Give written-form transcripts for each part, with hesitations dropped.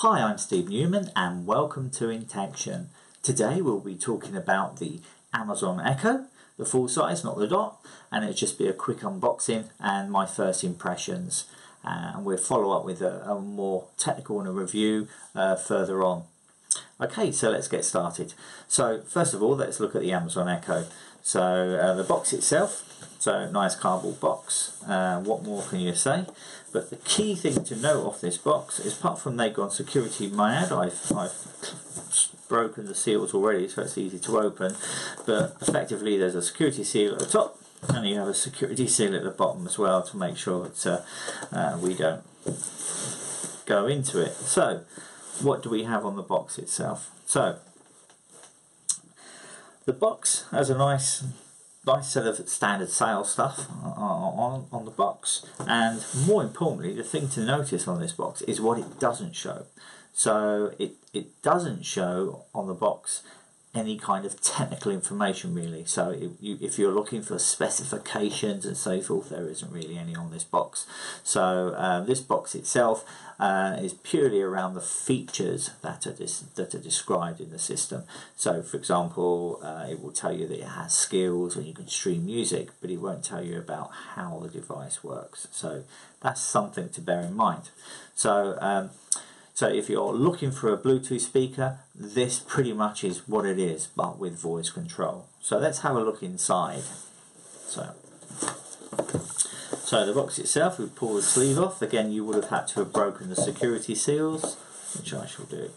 Hi, I'm Steve Newman and welcome to Intaction. Today we'll be talking about the Amazon Echo, the full size, not the dot, and it'll just be a quick unboxing and my first impressions. And we'll follow up with a more technical and a review further on. Okay, so let's get started. So first of all, let's look at the Amazon Echo. So the box itself, so nice cardboard box. What more can you say? But the key thing to note off this box is, apart from they've gone security mad, I've broken the seals already, so it's easy to open. But effectively, there's a security seal at the top, and you have a security seal at the bottom as well to make sure that we don't go into it. So, what do we have on the box itself? So, the box has a nice set of standard sales stuff on the box, and more importantly, the thing to notice on this box is what it doesn't show. So it doesn't show on the box any kind of technical information really. So if you're looking for specifications and so forth, there isn't really any on this box. So this box itself is purely around the features that are described in the system. So for example, it will tell you that it has skills and you can stream music, but it won't tell you about how the device works. So that's something to bear in mind. So if you're looking for a Bluetooth speaker, this pretty much is what it is, but with voice control. So let's have a look inside. So the box itself, we pull the sleeve off. Again, you would have had to have broken the security seals, which I shall do.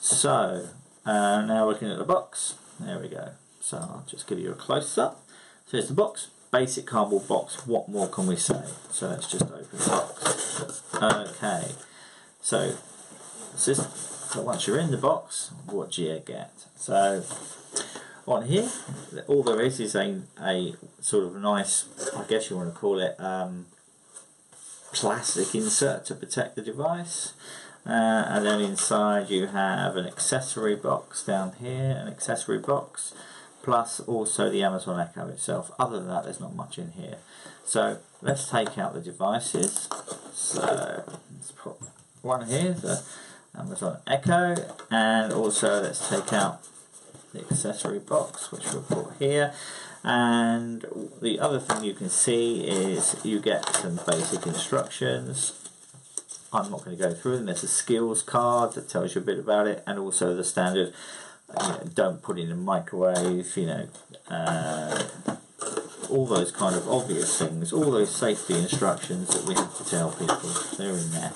So now looking at the box, there we go. So I'll just give you a close-up. So here's the box, basic cardboard box. What more can we say? So let's just open the box. Okay. So once you're in the box, what do you get? So on here, all there is a sort of nice, I guess you want to call it, plastic insert to protect the device. And then inside you have an accessory box down here, an accessory box, plus also the Amazon Echo itself. Other than that, there's not much in here. So let's take out the devices. So let's put one here, the Amazon Echo, and also let's take out the accessory box, which we'll put here. And the other thing you can see is you get some basic instructions. I'm not going to go through them. There's a skills card that tells you a bit about it, and also the standard, don't put it in a microwave, all those kind of obvious things, all those safety instructions that we have to tell people, they're in there.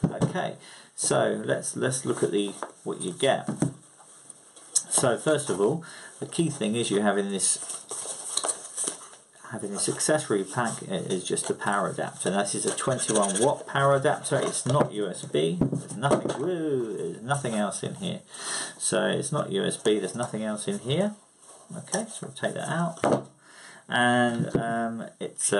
Okay, so let's look at what you get. So first of all, the key thing is you having this accessory pack is just a power adapter. And this is a 21 watt power adapter. It's not USB. There's nothing else in here. So it's not USB. There's nothing else in here. Okay, so we'll take that out. And it's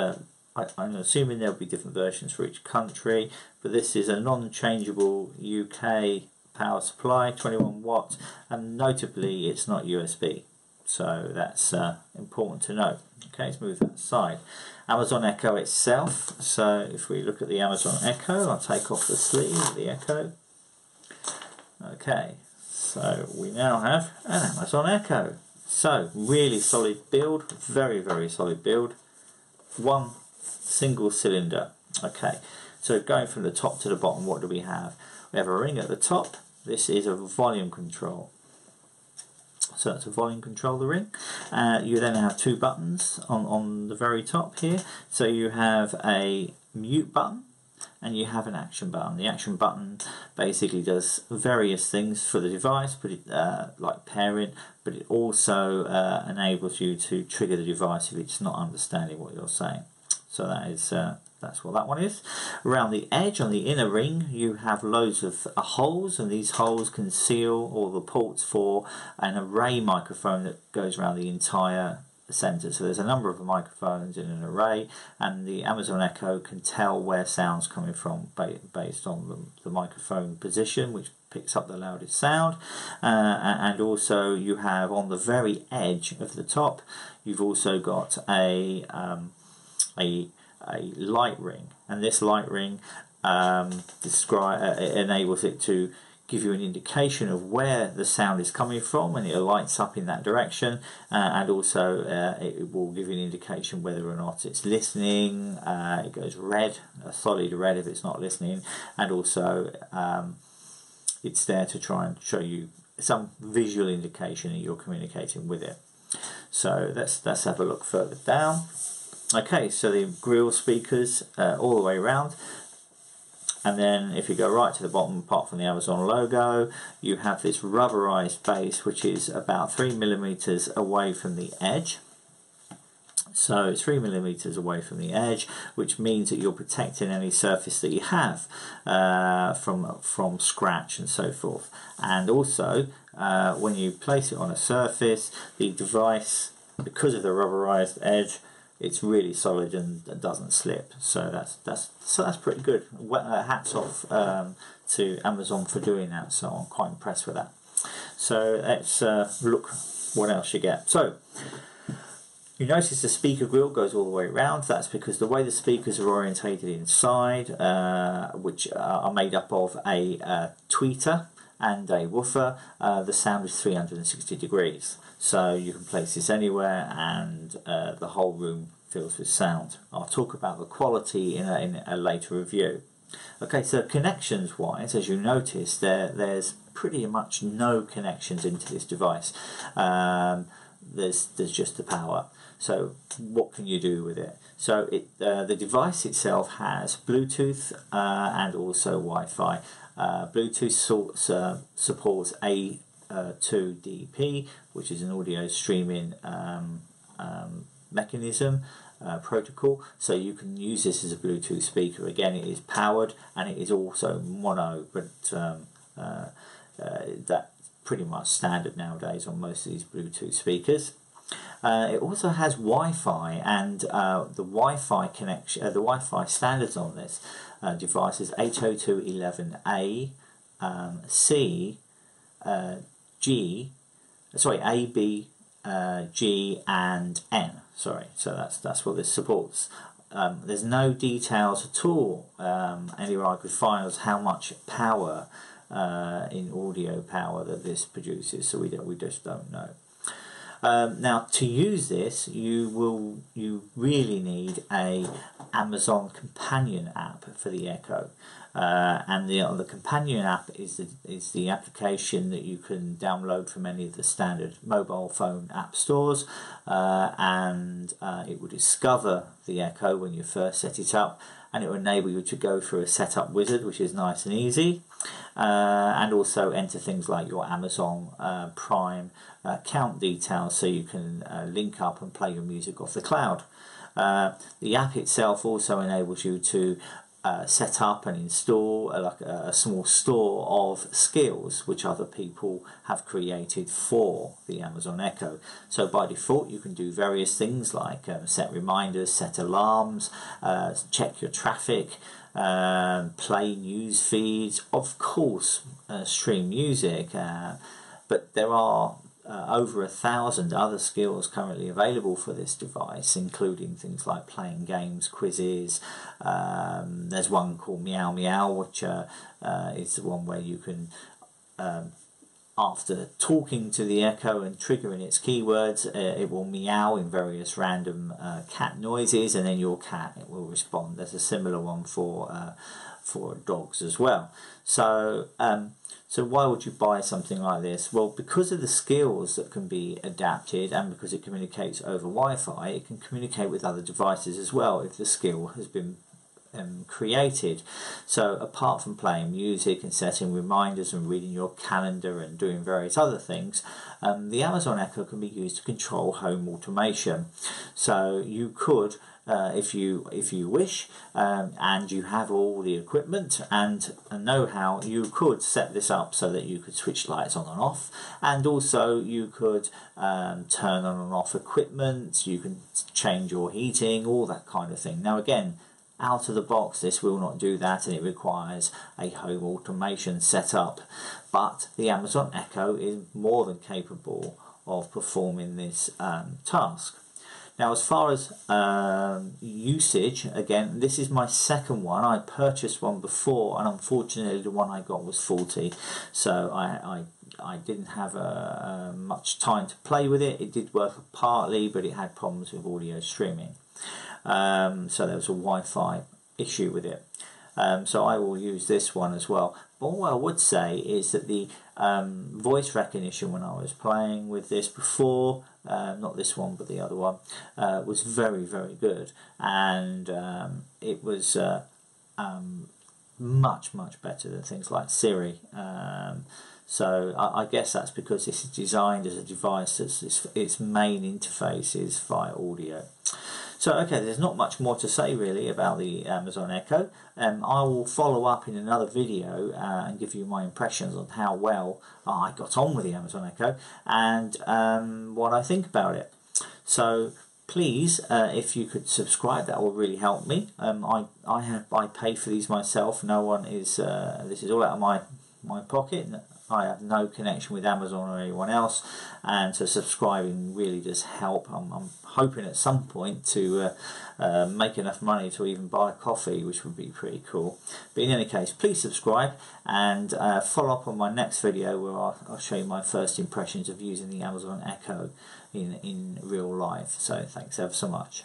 I'm assuming there'll be different versions for each country, but this is a non-changeable UK power supply, 21 watts, and notably it's not USB, so that's important to note. Okay, let's move that aside. Amazon Echo itself, so if we look at the Amazon Echo, I'll take off the sleeve of the Echo. Okay, so we now have an Amazon Echo. So really solid build, very, very solid build. One single cylinder. Okay, so going from the top to the bottom, what do we have? We have a ring at the top. This is a volume control. So that's a volume control, the ring. You then have two buttons on the very top here. So you have a mute button and you have an action button. The action button basically does various things for the device, but like pairing, but it also enables you to trigger the device if it's not understanding what you're saying. So that is that's what that one is. Around the edge, on the inner ring, you have loads of holes, and these holes conceal all the ports for an array microphone that goes around the entire center. So there's a number of microphones in an array, and the Amazon Echo can tell where sound's coming from based on the microphone position, which picks up the loudest sound. And also you have on the very edge of the top, you've also got a light ring, and this light ring it enables it to give you an indication of where the sound is coming from, and it lights up in that direction, and also it will give you an indication whether or not it's listening. It goes red, a solid red if it's not listening, and also it's there to try and show you some visual indication that you're communicating with it. So let's have a look further down. Okay, so the grill speakers all the way around. And then if you go right to the bottom, apart from the Amazon logo, you have this rubberized base, which is about 3mm away from the edge. So it's 3mm away from the edge, which means that you're protecting any surface that you have from scratch and so forth. And also, when you place it on a surface, the device, because of the rubberized edge, it's really solid and doesn't slip. So that's pretty good. Hats off to Amazon for doing that. So I'm quite impressed with that. So let's look what else you get. So you notice the speaker grill goes all the way around. That's because the way the speakers are orientated inside, which are made up of a tweeter and a woofer, the sound is 360 degrees. So you can place this anywhere and the whole room fills with sound. I'll talk about the quality in a later review. Okay, so connections wise, as you notice, there's pretty much no connections into this device. There's just the power. So what can you do with it? So the device itself has Bluetooth and also Wi-Fi. Bluetooth supports A2DP, which is an audio streaming mechanism, protocol, so you can use this as a Bluetooth speaker. Again, it is powered and it is also mono, but that's pretty much standard nowadays on most of these Bluetooth speakers. It also has Wi-Fi, and the Wi-Fi connection, the Wi-Fi standards on this device is 802.11a, C, G, sorry, A, B, G, and N. Sorry, so that's what this supports. There's no details at all anywhere I could find as how much power in audio power that this produces, so we just don't know. Now, to use this, you really need a Amazon companion app for the Echo, and the companion app is the application that you can download from any of the standard mobile phone app stores, and it will discover the Echo when you first set it up, and it will enable you to go through a setup wizard, which is nice and easy, and also enter things like your Amazon Prime account details, so you can link up and play your music off the cloud. The app itself also enables you to set up and install a small store of skills which other people have created for the Amazon Echo. So by default you can do various things like set reminders, set alarms, check your traffic, play news feeds, of course stream music, but there are over 1,000 other skills currently available for this device, including things like playing games, quizzes. There's one called Meow Meow, which is the one where you can, after talking to the Echo and triggering its keywords, it will meow in various random cat noises, and then your cat will respond. There's a similar one for dogs as well. So why would you buy something like this? Well, because of the skills that can be adapted, and because it communicates over Wi-Fi, it can communicate with other devices as well if the skill has been created. So apart from playing music and setting reminders and reading your calendar and doing various other things, the Amazon Echo can be used to control home automation. So you could, if you wish, and you have all the equipment and know-how, you could set this up so that you could switch lights on and off, and also you could turn on and off equipment, you can change your heating, all that kind of thing. Now again, out of the box this will not do that, and it requires a home automation setup, but the Amazon Echo is more than capable of performing this task. Now, as far as usage, again, this is my second one. I purchased one before, and unfortunately the one I got was faulty, so I didn't have much time to play with it. It did work partly, but it had problems with audio streaming. So there was a Wi-Fi issue with it. So I will use this one as well. But what I would say is that the voice recognition when I was playing with this before, not this one but the other one, was very, very good. And it was much, much better than things like Siri. So I guess that's because this is designed as a device that's its main interface is via audio. So okay, there's not much more to say really about the Amazon Echo. I will follow up in another video and give you my impressions on how well I got on with the Amazon Echo and what I think about it. So please, if you could subscribe, that will really help me. I pay for these myself. No one is. This is all out of my pocket. I have no connection with Amazon or anyone else, and so subscribing really does help. I'm hoping at some point to make enough money to even buy a coffee, which would be pretty cool. But in any case, please subscribe and follow up on my next video where I'll show you my first impressions of using the Amazon Echo in real life. So thanks ever so much.